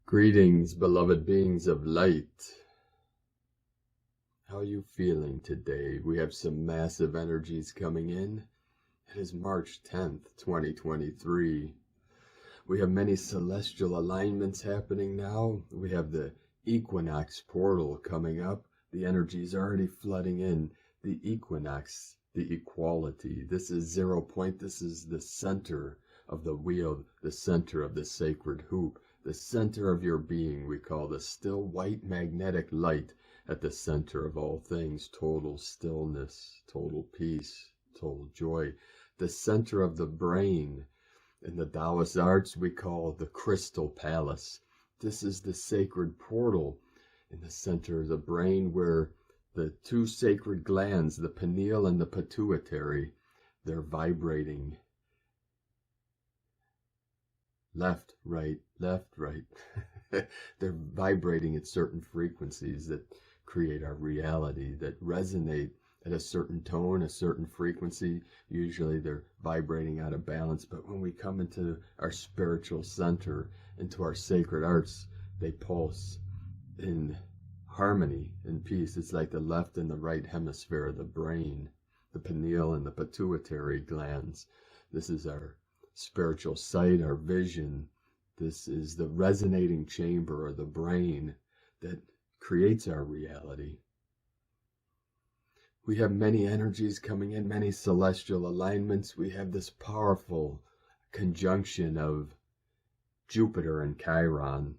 Greetings, beloved beings of light. How are you feeling today? We have some massive energies coming in. It is March 10th, 2023. We have many celestial alignments happening now. We have the equinox portal coming up. The energy is already flooding in. The equinox, the equality. This is 0 point. This is the center of the wheel, the center of the sacred hoop. The center of your being we call the still white magnetic light at the center of all things, total stillness, total peace, total joy. The center of the brain in the Taoist arts we call the crystal palace. This is the sacred portal in the center of the brain where the two sacred glands, the pineal and the pituitary, they're vibrating. Left, right, left, right. They're vibrating at certain frequencies that create our reality, that resonate at a certain tone, a certain frequency. Usually they're vibrating out of balance, but when we come into our spiritual center, into our sacred arts, they pulse in harmony, in peace. It's like the left and the right hemisphere of the brain, the pineal and the pituitary glands. This is our spiritual sight, our vision. This is the resonating chamber or the brain that creates our reality. We have many energies coming in, many celestial alignments. We have this powerful conjunction of Jupiter and Chiron.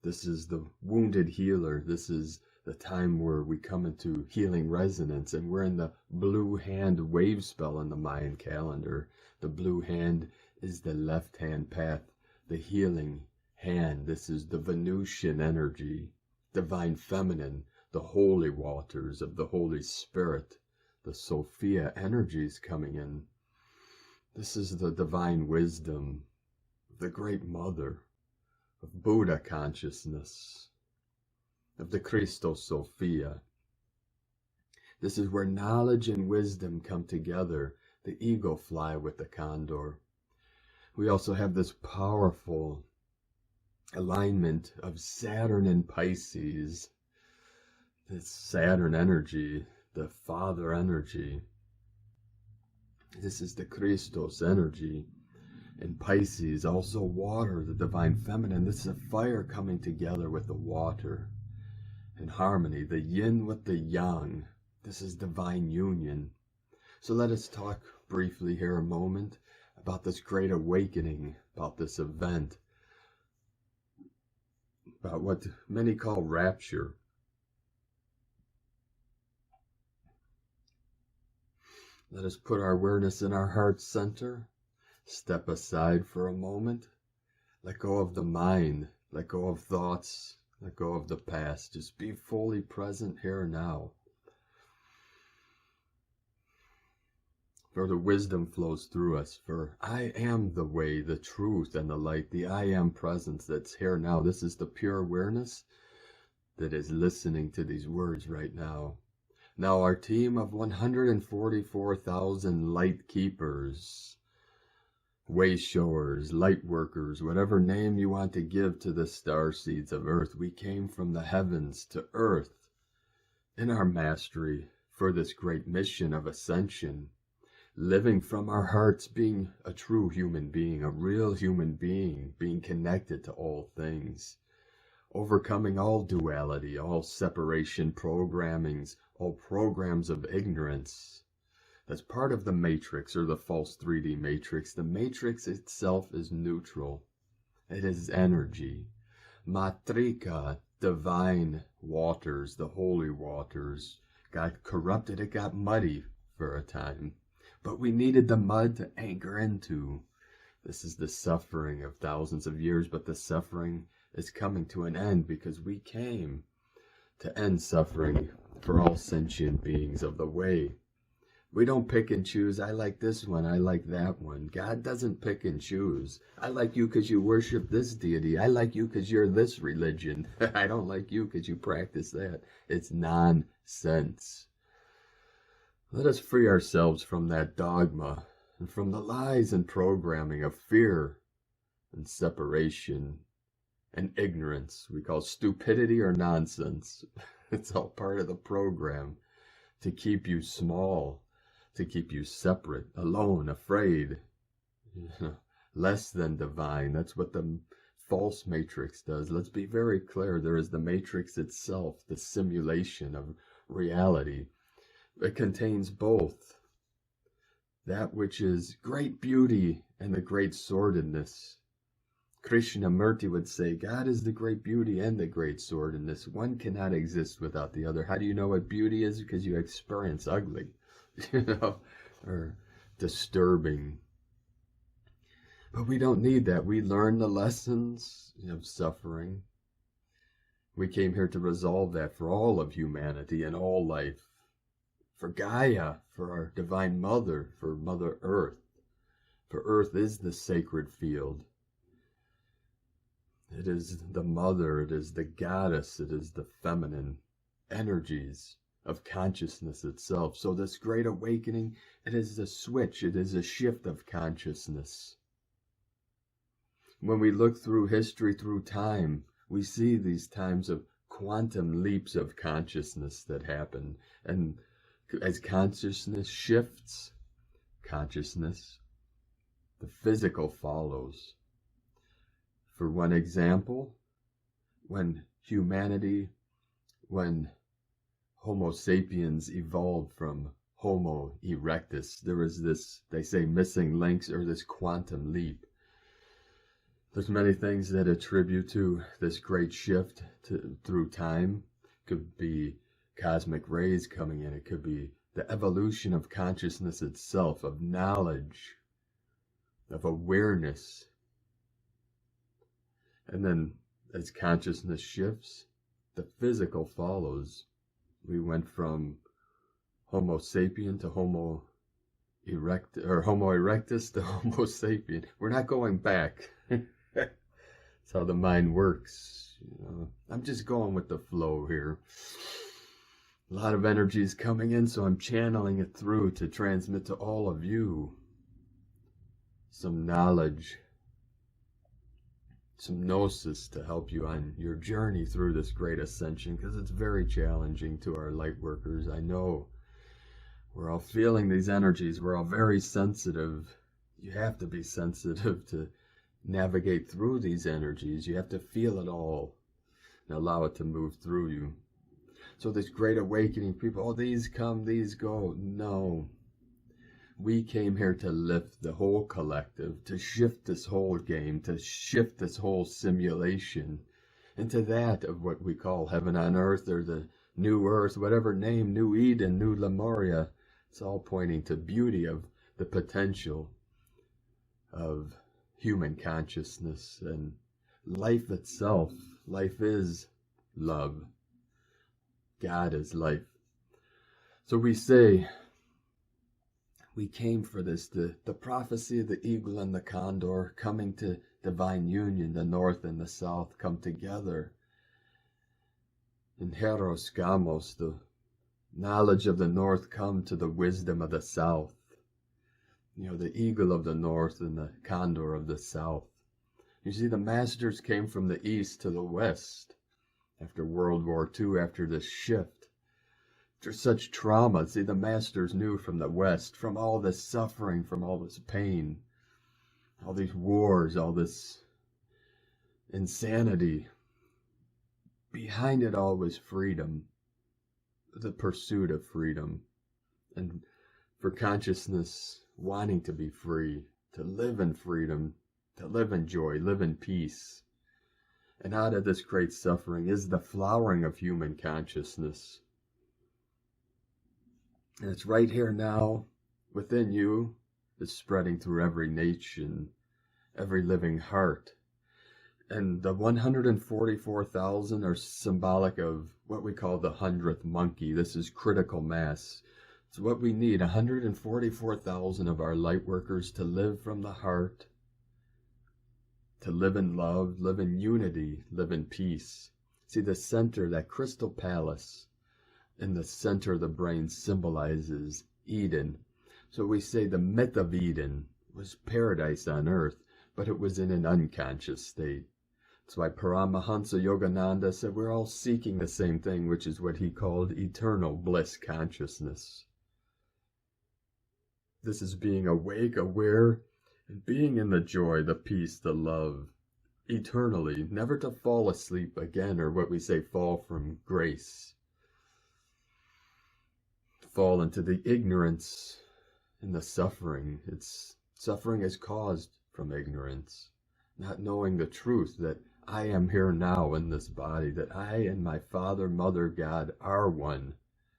This is the wounded healer. This is the time where we come into healing resonance, and we're in the blue hand wave spell in the Mayan calendar. The blue hand is the left hand path, the healing hand. This is the Venusian energy, divine feminine, the holy waters of the Holy Spirit, the Sophia energies coming in. This is the divine wisdom, the great mother, of Buddha consciousness, of the Christos Sophia. This is where knowledge and wisdom come together, the eagle fly with the condor. We also have this powerful alignment of Saturn and Pisces, this Saturn energy, the father energy. This is the Christos energy. And Pisces, also water, the divine feminine. This is a fire coming together with the water in harmony, the yin with the yang. This is divine union. So let us talk briefly here a moment about this great awakening, about this event, about what many call rapture. Let us put our awareness in our heart center, step aside for a moment, let go of the mind, let go of thoughts, let go of the past. Just be fully present here now. For the wisdom flows through us. For I am the way, the truth, and the light, the I am presence that's here now. This is the pure awareness that is listening to these words right now. Now our team of 144,000 light keepers, way showers, light workers, whatever name you want to give to the star seeds of earth, we came from the heavens to earth in our mastery for this great mission of ascension. Living from our hearts, being a true human being, a real human being, being connected to all things, overcoming all duality, all separation programmings, all programs of ignorance. That's part of the matrix, or the false 3D matrix. The matrix itself is neutral. It is energy. Matrika, divine waters, the holy waters, got corrupted. It got muddy for a time. But we needed the mud to anchor into. This is the suffering of thousands of years, but the suffering is coming to an end because we came to end suffering for all sentient beings of the way. We don't pick and choose. I like this one. I like that one. God doesn't pick and choose. I like you because you worship this deity. I like you because you're this religion. I don't like you because you practice that. It's nonsense. Let us free ourselves from that dogma and from the lies and programming of fear and separation and ignorance. We call stupidity or nonsense. It's all part of the program to keep you small, to keep you separate, alone, afraid, less than divine. That's what the false matrix does. Let's be very clear. There is the matrix itself, the simulation of reality. It contains both that which is great beauty and the great sordidness. Krishnamurti would say, God is the great beauty and the great sordidness. One cannot exist without the other. How do you know what beauty is? Because you experience ugly, or disturbing. But we don't need that. We learn the lessons of suffering. We came here to resolve that for all of humanity and all life. For Gaia, for our Divine Mother, for Mother Earth. For Earth is the sacred field. It is the mother, it is the goddess, it is the feminine energies of consciousness itself. So this great awakening, it is a switch, it is a shift of consciousness. When we look through history, through time, we see these times of quantum leaps of consciousness that happen. And as consciousness shifts, the physical follows. For one example, when Homo sapiens evolved from Homo erectus, there was this, they say, missing links, or this quantum leap. There's many things that attribute to this great shift through time. It could be cosmic rays coming in. It could be the evolution of consciousness itself, of knowledge, of awareness. And then as consciousness shifts, the physical follows. We went from Homo sapien to Homo erectus, or Homo erectus to Homo sapien. We're not going back. That's how the mind works. I'm just going with the flow here. A lot of energy is coming in, so I'm channeling it through to transmit to all of you some knowledge, some gnosis to help you on your journey through this great ascension, because it's very challenging to our light workers. I know we're all feeling these energies. We're all very sensitive. You have to be sensitive to navigate through these energies. You have to feel it all and allow it to move through you. So this great awakening, people, oh, these come, these go. No. We came here to lift the whole collective, to shift this whole game, to shift this whole simulation into that of what we call heaven on earth, or the new earth, whatever name, new Eden, new Lemuria. It's all pointing to beauty of the potential of human consciousness and life itself. Life is love. God is life. So we say, we came for this, the prophecy of the eagle and the condor coming to divine union. The north and the south come together. In Heros Gamos, the knowledge of the north come to the wisdom of the south. The eagle of the north and the condor of the south. You see, the masters came from the east to the west after World War II, after this shift. After such trauma, see, the masters knew from the west, from all this suffering, from all this pain, all these wars, all this insanity. Behind it all was freedom, the pursuit of freedom, and for consciousness wanting to be free, to live in freedom, to live in joy, live in peace. And out of this great suffering is the flowering of human consciousness. And it's right here now within you. It's spreading through every nation, every living heart. And the 144,000 are symbolic of what we call the 100th monkey. This is critical mass. It's what we need, 144,000 of our light workers to live from the heart, to live in love, live in unity, live in peace. See, the center, that crystal palace in the center of the brain symbolizes Eden. So we say the myth of Eden was paradise on earth, but it was in an unconscious state. That's why Paramahansa Yogananda said we're all seeking the same thing, which is what he called eternal bliss consciousness. This is being awake, aware, and being in the joy, the peace, the love, eternally, never to fall asleep again, or what we say, fall from grace. Fall into the ignorance and the suffering. Suffering is caused from ignorance, not knowing the truth that I am here now in this body, that I and my Father, Mother, God are one.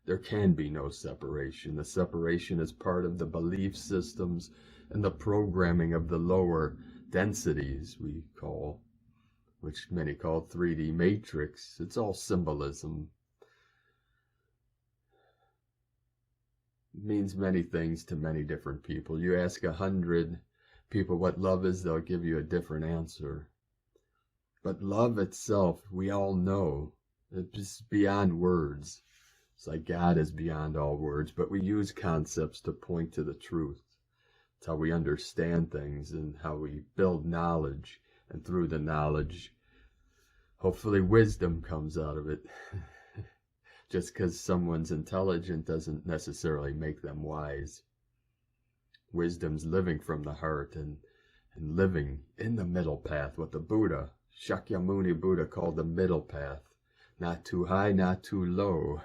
There can be no separation. The separation is part of the belief systems and the programming of the lower densities we call, which many call 3D matrix. It's all symbolism. It means many things to many different people. You ask 100 people what love is, they'll give you a different answer. But love itself, we all know, it's beyond words. It's like God is beyond all words, but we use concepts to point to the truth. It's how we understand things and how we build knowledge. And through the knowledge, hopefully wisdom comes out of it. Just because someone's intelligent doesn't necessarily make them wise. Wisdom's living from the heart and living in the middle path, what the Buddha, Shakyamuni Buddha, called the middle path. Not too high, not too low.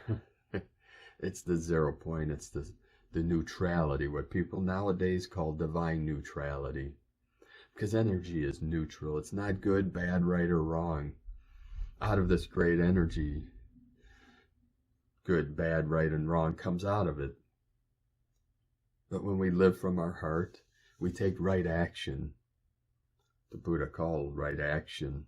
It's the 0 point. It's the neutrality, what people nowadays call divine neutrality. Because energy is neutral. It's not good, bad, right, or wrong. Out of this great energy, good, bad, right, and wrong comes out of it. But when we live from our heart, we take right action. The Buddha called right action.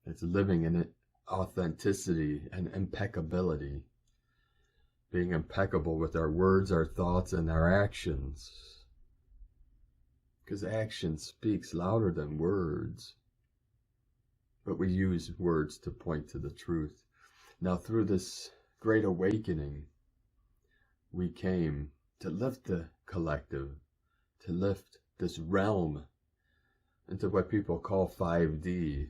It's living in it, authenticity and impeccability. Being impeccable with our words, our thoughts, and our actions. Because action speaks louder than words. But we use words to point to the truth. Now through this great awakening, we came to lift the collective, to lift this realm into what people call 5D.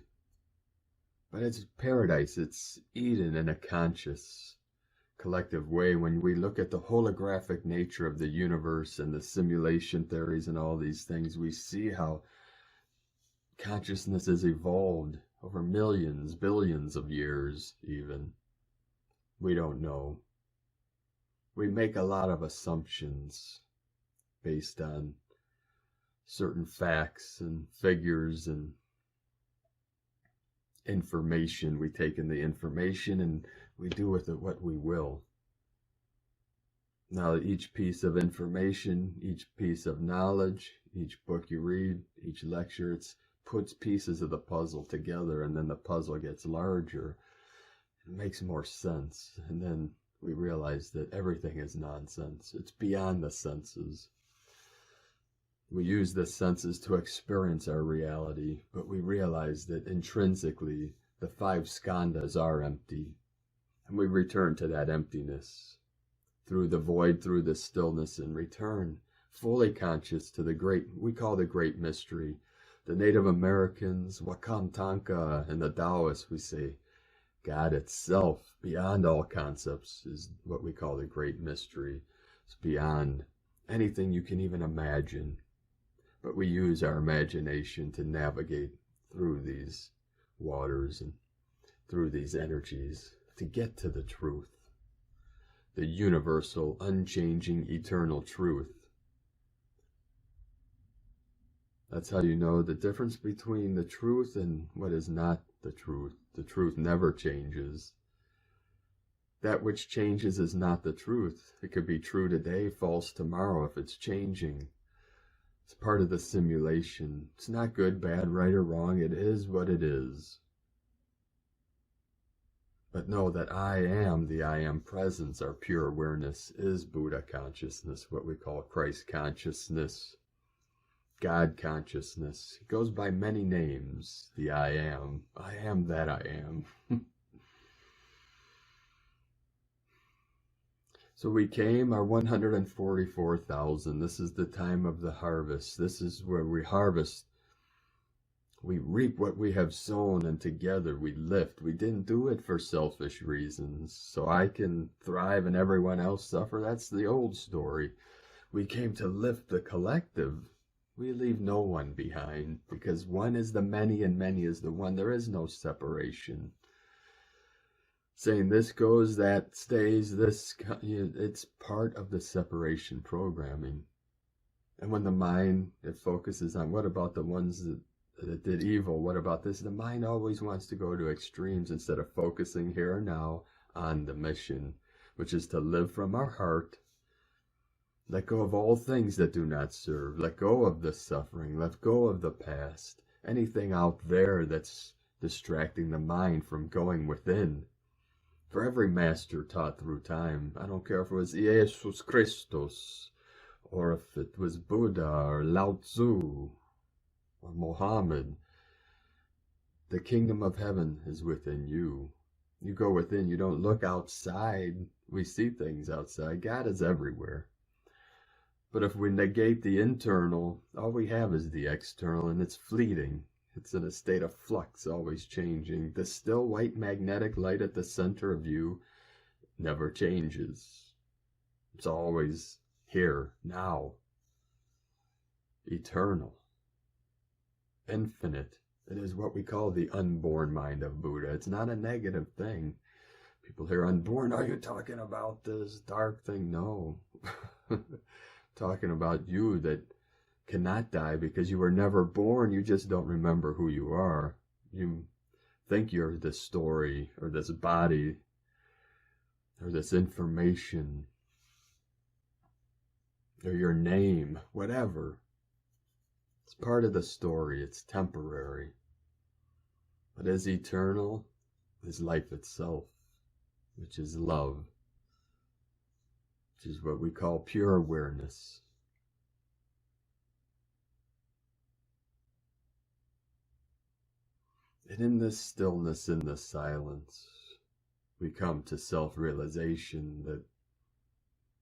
But it's paradise, it's Eden in a conscious, collective way. When we look at the holographic nature of the universe and the simulation theories and all these things, we see how consciousness has evolved over millions, billions of years even. We don't know. We make a lot of assumptions based on certain facts and figures and information. We take in the information and we do with it what we will. Now each piece of information, each piece of knowledge, each book you read, each lecture, it puts pieces of the puzzle together, and then the puzzle gets larger. It makes more sense, and then we realize that everything is nonsense. It's beyond the senses. We use the senses to experience our reality, but we realize that intrinsically the 5 skandhas are empty, and we return to that emptiness through the void, through the stillness, and return fully conscious to the great, we call the great mystery. The Native Americans, Wakantanka, and the Taoists, we say God itself, beyond all concepts, is what we call the great mystery. It's beyond anything you can even imagine. But we use our imagination to navigate through these waters and through these energies to get to the truth, the universal, unchanging, eternal truth. That's how you know the difference between the truth and what is not the truth. The truth never changes. That which changes is not the truth. It could be true today, false tomorrow if it's changing. It's part of the simulation. It's not good, bad, right, or wrong. It is what it is. But know that I am the I am presence. Our pure awareness is Buddha consciousness, what we call Christ consciousness, God consciousness. It goes by many names, the I am. I am that I am. So we came, our 144,000. This is the time of the harvest. This is where we harvest We reap what we have sown, and together we lift. We didn't do it for selfish reasons, so I can thrive and everyone else suffer. That's the old story. We came to lift the collective. We leave no one behind, because one is the many and many is the one. There is no separation. Saying this goes, that stays, it's part of the separation programming. And when the mind, it focuses on what about the ones that did evil, what about this? The mind always wants to go to extremes instead of focusing here and now on the mission, which is to live from our heart. Let go of all things that do not serve. Let go of the suffering. Let go of the past. Anything out there that's distracting the mind from going within. For every master taught through time, I don't care if it was Jesus Christus, or if it was Buddha, or Lao Tzu, or Mohammed, the kingdom of heaven is within you. You go within, you don't look outside. We see things outside. God is everywhere. But if we negate the internal, all we have is the external, and it's fleeting. It's in a state of flux, always changing. The still white magnetic light at the center of you never changes. It's always here, now. Eternal. Infinite. It is what we call the unborn mind of Buddha. It's not a negative thing. People hear unborn, are you talking about this dark thing? No. Talking about you that cannot die because you were never born. You just don't remember who you are. You think you're this story or this body or this information or your name, whatever. It's part of the story. It's temporary. But as eternal is life itself, which is love, which is what we call pure awareness. And in this stillness, in this silence, we come to self-realization that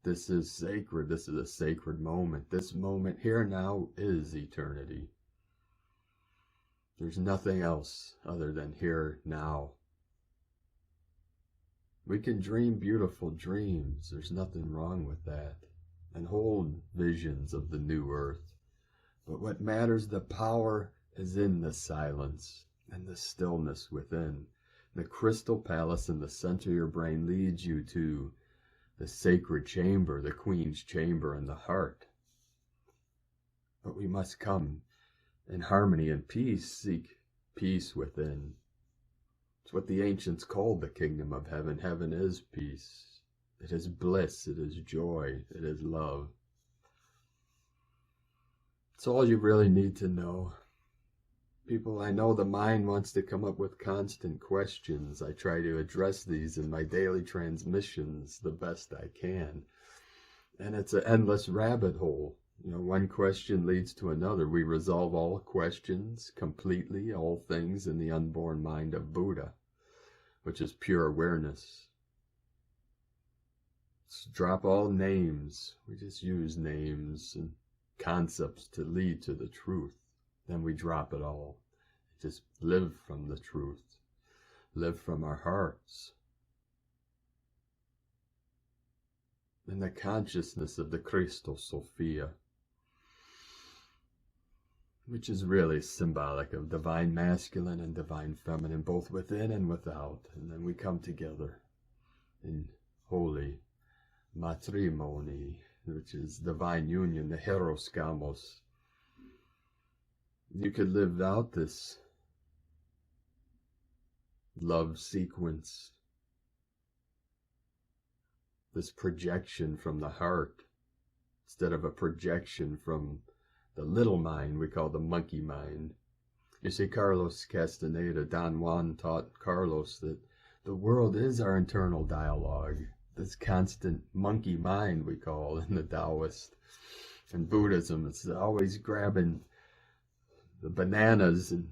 this is sacred. This is a sacred moment. This moment here now is eternity. There's nothing else other than here now. We can dream beautiful dreams. There's nothing wrong with that. And hold visions of the new earth. But what matters, the power is in the silence and the stillness within. The crystal palace in the center of your brain leads you to the sacred chamber, the queen's chamber in the heart. But we must come in harmony and peace, seek peace within. It's what the ancients called the kingdom of heaven. Heaven is peace. It is bliss. It is joy. It is love. It's all you really need to know. People, I know the mind wants to come up with constant questions. I try to address these in my daily transmissions the best I can. And it's an endless rabbit hole. You know, one question leads to another. We resolve all questions completely, all things in the unborn mind of Buddha, which is pure awareness. Let's drop all names. We just use names and concepts to lead to the truth. Then we drop it all. Just live from the truth. Live from our hearts. In the consciousness of the Crystal Sophia, which is really symbolic of divine masculine and divine feminine, both within and without. And then we come together in holy matrimony, which is divine union, the Heros Gamos. You could live out this love sequence, this projection from the heart, instead of a projection from the little mind we call the monkey mind. You see, Carlos Castaneda, Don Juan taught Carlos that the world is our internal dialogue, this constant monkey mind we call in the Taoist. In Buddhism, it's always grabbing the bananas and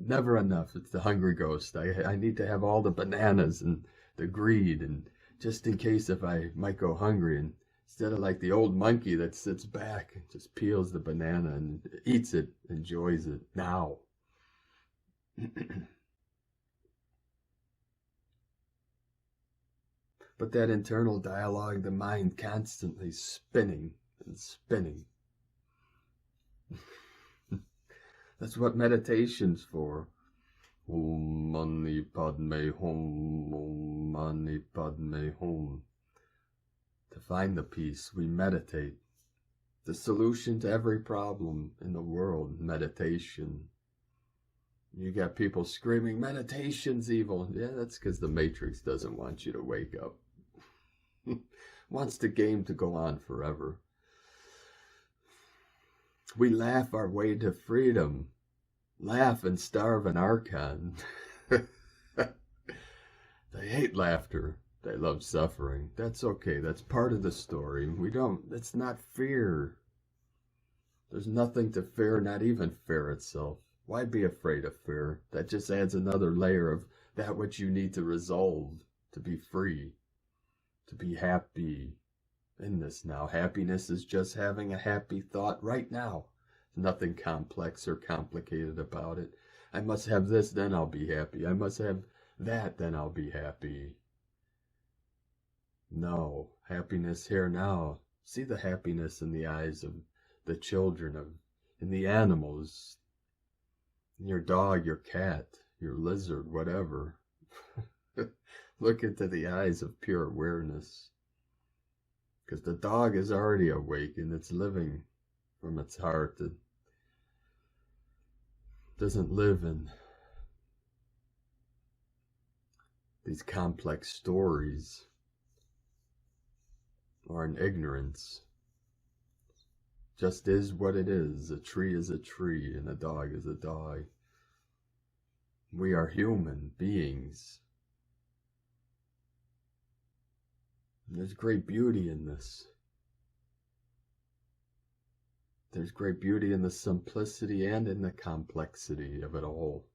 never enough. It's the hungry ghost. I need to have all the bananas and the greed, and just in case if I might go hungry, and instead of like the old monkey that sits back and just peels the banana and eats it, enjoys it now. But that internal dialogue, the mind constantly spinning and spinning. That's what meditation's for. Om Mani Padme Hum, Om Mani Padme Hum. To find the peace, we meditate. The solution to every problem in the world, meditation. You got people screaming, meditation's evil. Yeah, that's because the Matrix doesn't want you to wake up. Wants the game to go on forever. We laugh our way to freedom. Laugh and starve an archon. They hate laughter. They love suffering. That's okay. That's part of the story. It's not fear. There's nothing to fear, not even fear itself. Why be afraid of fear? That just adds another layer of that which you need to resolve, to be free, to be happy in this now. Happiness is just having a happy thought right now. Nothing complex or complicated about it. I must have this, then I'll be happy. I must have that, then I'll be happy. No, happiness here now. See the happiness in the eyes of the children, in the animals, in your dog, your cat, your lizard, whatever. Look into the eyes of pure awareness. Because the dog is already awake and it's living from its heart. It doesn't live in these complex stories or in ignorance. Just is what it is. A tree is a tree and a dog is a dog. We are human beings. And there's great beauty in this. There's great beauty in the simplicity and in the complexity of it all.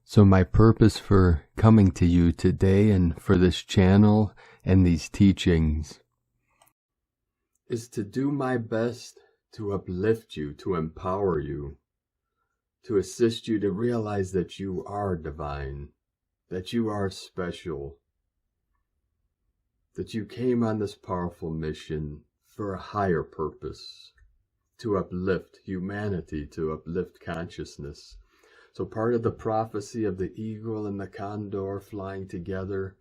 So my purpose for coming to you today and for this channel and these teachings is to do my best to uplift you, to empower you, to assist you to realize that you are divine, that you are special, that you came on this powerful mission for a higher purpose, to uplift humanity, to uplift consciousness. So part of the prophecy of the eagle and the condor flying together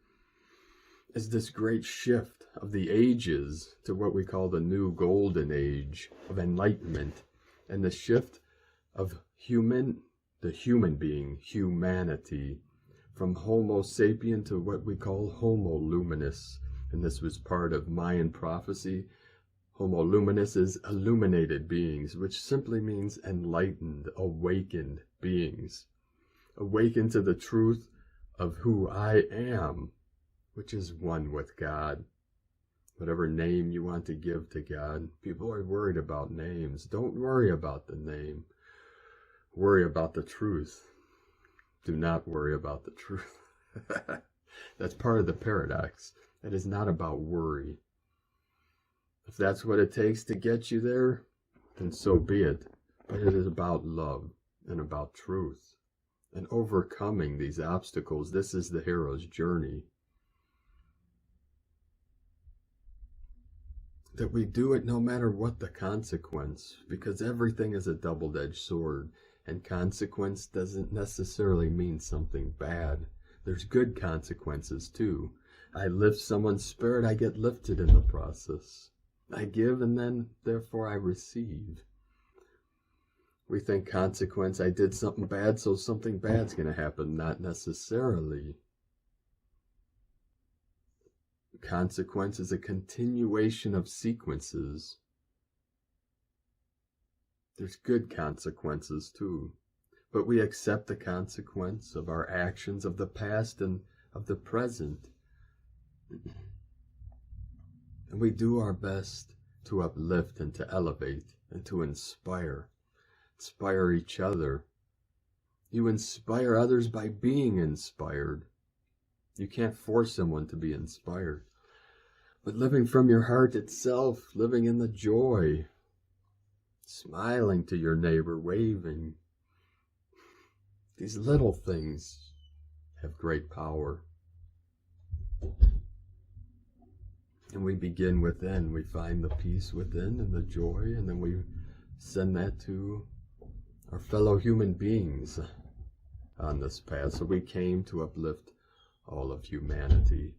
is this great shift of the ages to what we call the new golden age of enlightenment, and the shift of the human being, humanity, from Homo sapien to what we call Homo Luminous. And this was part of Mayan prophecy. Homo Luminous is illuminated beings, which simply means enlightened, awakened beings. Awakened to the truth of who I am, which is one with God. Whatever name you want to give to God. People are worried about names. Don't worry about the name. Worry about the truth. Do not worry about the truth. That's part of the paradox. It is not about worry. If that's what it takes to get you there, then so be it. But it is about love and about truth and overcoming these obstacles. This is the hero's journey. That we do it no matter what the consequence, because everything is a double-edged sword, and consequence doesn't necessarily mean something bad. There's good consequences too. I lift someone's spirit, I get lifted in the process. I give and then therefore I receive. We think consequence, I did something bad, so something bad's going to happen. Not necessarily. Consequence is a continuation of sequences. There's good consequences too. But we accept the consequence of our actions of the past and of the present. And we do our best to uplift and to elevate and to inspire. Inspire each other. You inspire others by being inspired. You can't force someone to be inspired. But living from your heart itself, living in the joy, smiling to your neighbor, waving, These little things have great power. And we begin within. We find the peace within and the joy, and then we send that to our fellow human beings on this path. So we came to uplift all of humanity.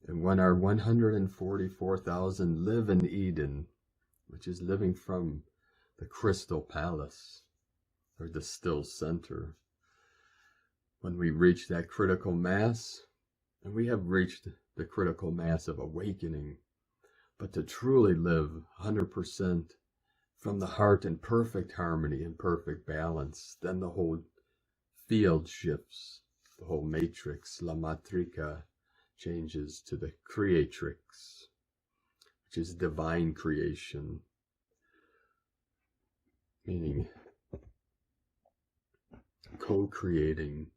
And when our 144,000 live in Eden, which is living from the crystal palace, or the still center, when we reach that critical mass, and we have reached the critical mass of awakening, but to truly live 100% from the heart in perfect harmony and perfect balance, then the whole field shifts, the whole matrix, la matrica, changes to the creatrix, which is divine creation, meaning co-creating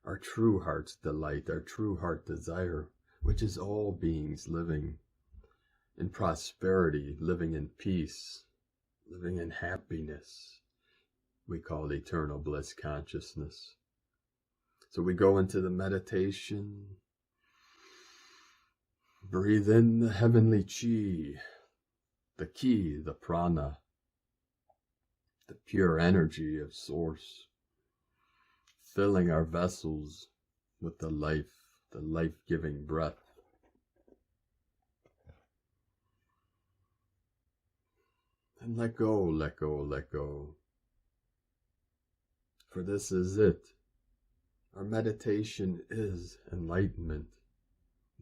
our true heart's delight, our true heart desire, which is all beings living in prosperity, living in peace, living in happiness. We call it eternal bliss consciousness. So we go into the meditation, breathe in the heavenly chi, the ki, the prana, the pure energy of source, filling our vessels with the life-giving breath. And let go, let go, let go. For this is it. Our meditation is enlightenment.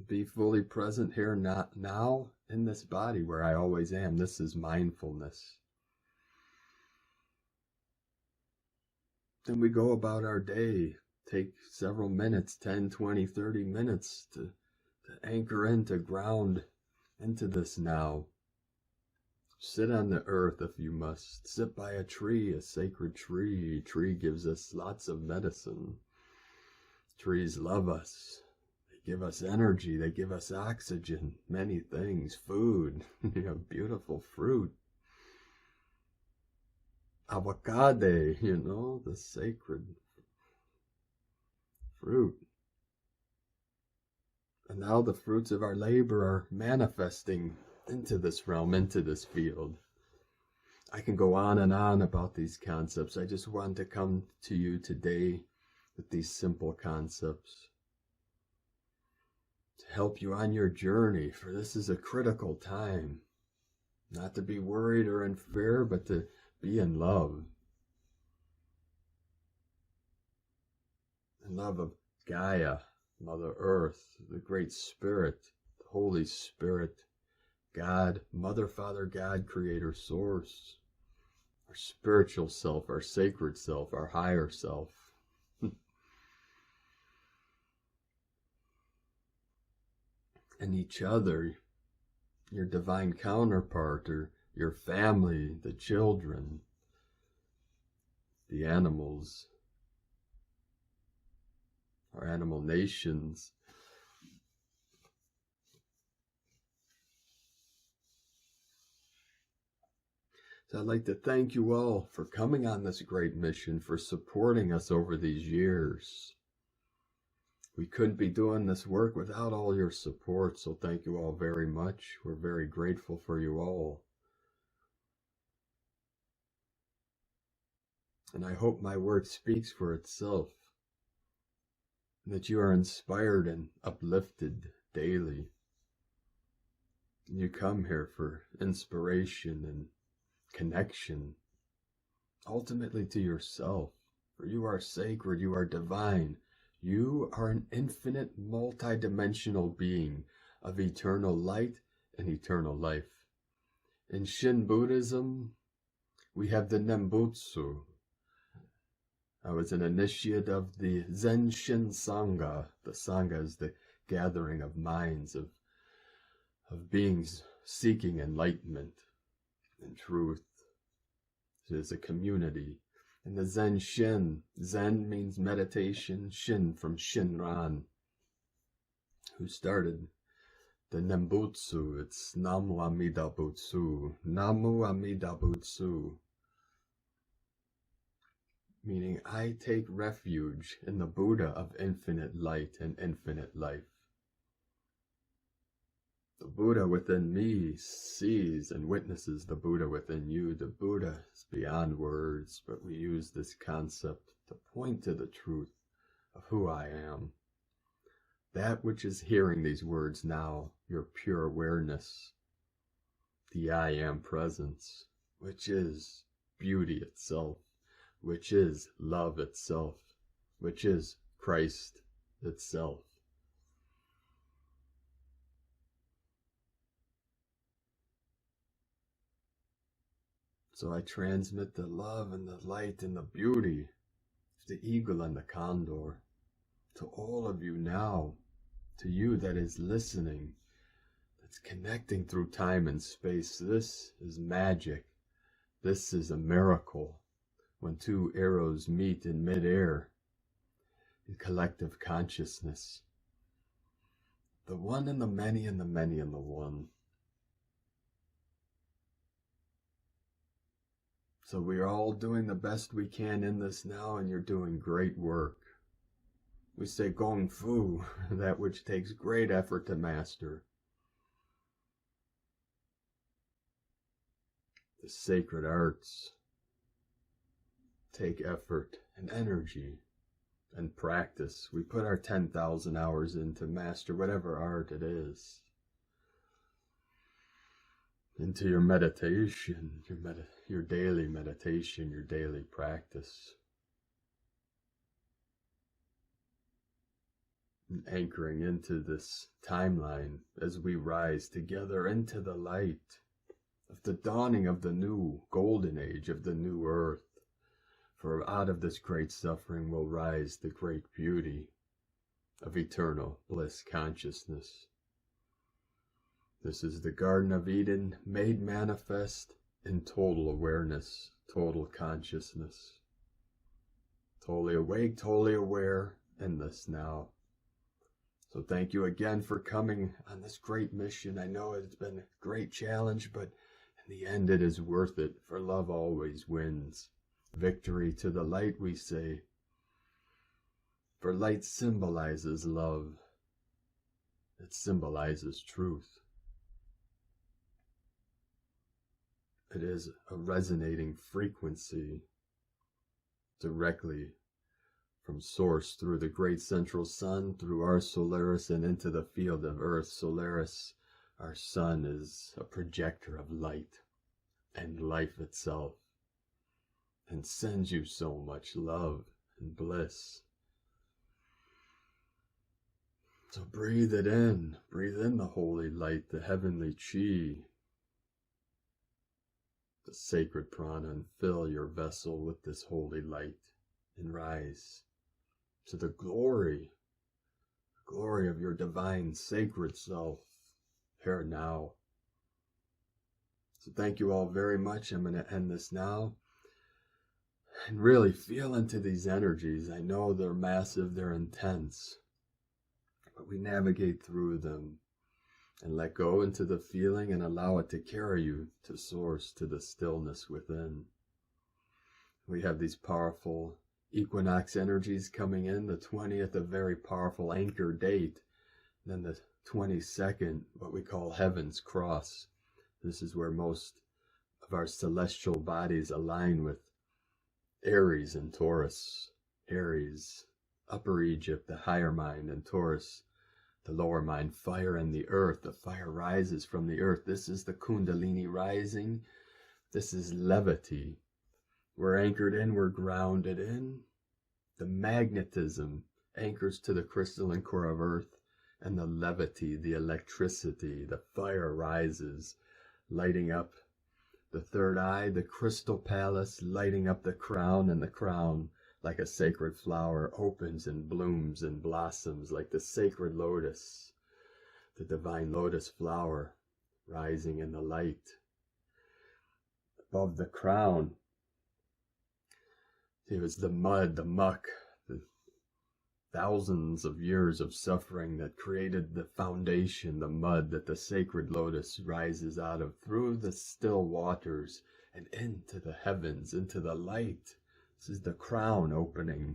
Be fully present here, not now, in this body where I always am. This is mindfulness. Then we go about our day. Take several minutes, 10, 20, 30 minutes to anchor in, to ground into this now. Sit on the earth if you must. Sit by a tree, a sacred tree. A tree gives us lots of medicine. Trees love us. They give us energy. They give us oxygen. Many things. Food. Beautiful fruit. Avocado, the sacred fruit. And now the fruits of our labor are manifesting into this realm, into this field. I can go on and on about these concepts. I just want to come to you today with these simple concepts to help you on your journey, for this is a critical time. Not to be worried or in fear, but to be in love. In love of Gaia, Mother Earth, the Great Spirit, the Holy Spirit, God, Mother, Father, God, Creator, Source, our spiritual self, our sacred self, our higher self. And each other, your divine counterpart, or your family, the children, the animals, our animal nations. So I'd like to thank you all for coming on this great mission, for supporting us over these years. We couldn't be doing this work without all your support, so thank you all very much. We're very grateful for you all. And I hope my work speaks for itself, that you are inspired and uplifted daily. You come here for inspiration and connection, ultimately to yourself, for you are sacred, you are divine. You are an infinite, multi-dimensional being of eternal light and eternal life. In Shin Buddhism, we have the Nembutsu. I was an initiate of the Zen Shin Sangha. The Sangha is the gathering of minds, of beings seeking enlightenment and truth. It is a community. And the Zen Shin, Zen means meditation, Shin from Shinran, who started the Nembutsu. It's Namu Amida Butsu, Namu Amida Butsu. meaning I take refuge in the Buddha of infinite light and infinite life. The Buddha within me sees and witnesses the Buddha within you. The Buddha is beyond words, but we use this concept to point to the truth of who I am. That which is hearing these words now, your pure awareness, the I am presence, which is beauty itself, which is love itself, which is Christ itself. So I transmit the love and the light and the beauty of the eagle and the condor to all of you now, to you that is listening, that's connecting through time and space. This is magic. This is a miracle when two arrows meet in midair in collective consciousness. The one and the many and the many and the one. So we are all doing the best we can in this now, and you're doing great work. We say Gong Fu, that which takes great effort to master. The sacred arts take effort and energy and practice. We put our 10,000 hours in to master whatever art it is. Into your meditation, your daily meditation, your daily practice. And anchoring into this timeline as we rise together into the light of the dawning of the new golden age of the new earth. For out of this great suffering will rise the great beauty of eternal bliss consciousness. This is the Garden of Eden made manifest in total awareness, total consciousness. Totally awake, totally aware in this now. So thank you again for coming on this great mission. I know it's been a great challenge, but in the end it is worth it, for love always wins. Victory to the light, we say. For light symbolizes love. It symbolizes truth. It is a resonating frequency directly from source through the great central sun, through our Solaris and into the field of earth. Solaris, our sun, is a projector of light and life itself, and sends you so much love and bliss. So breathe it in. Breathe in the holy light, the heavenly chi, the sacred prana, and fill your vessel with this holy light and rise to the glory of your divine sacred self here now. So thank you all very much. I'm going to end this now and really feel into these energies. I know they're massive, they're intense, but we navigate through them and let go into the feeling and allow it to carry you to source, to the stillness within. We have these powerful equinox energies coming in. The 20th, a very powerful anchor date. Then the 22nd, what we call Heaven's Cross. This is where most of our celestial bodies align with Aries and Taurus. Aries, Upper Egypt, the higher mind, and Taurus, the lower mind, fire and the earth. The fire rises from the earth. This is the Kundalini rising. This is levity. We're anchored in, we're grounded in. The magnetism anchors to the crystalline core of earth, and the levity, the electricity, the fire rises, lighting up the third eye, the crystal palace, lighting up the crown, and the crown, like a sacred flower, opens and blooms and blossoms like the sacred lotus, the divine lotus flower rising in the light. Above the crown, it was the mud, the muck, the thousands of years of suffering that created the foundation, the mud that the sacred lotus rises out of, through the still waters and into the heavens, into the light. This is the crown opening,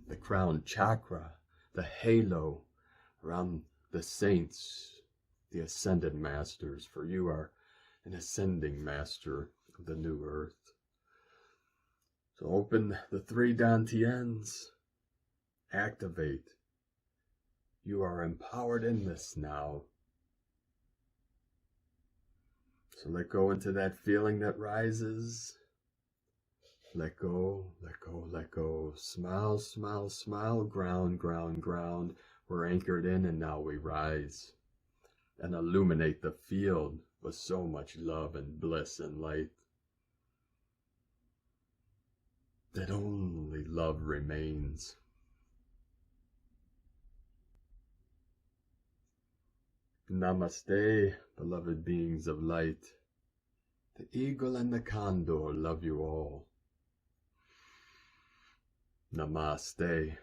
the crown chakra, the halo around the saints, the ascended masters, for you are an ascending master of the new earth. So open the 3 dantians, activate. You are empowered in this now. So let go into that feeling that rises. Let go, let go, let go. Smile, smile, smile. Ground, ground, ground. We're anchored in, and now we rise and illuminate the field with so much love and bliss and light that only love remains. Namaste, beloved beings of light. The eagle and the condor love you all. Namaste.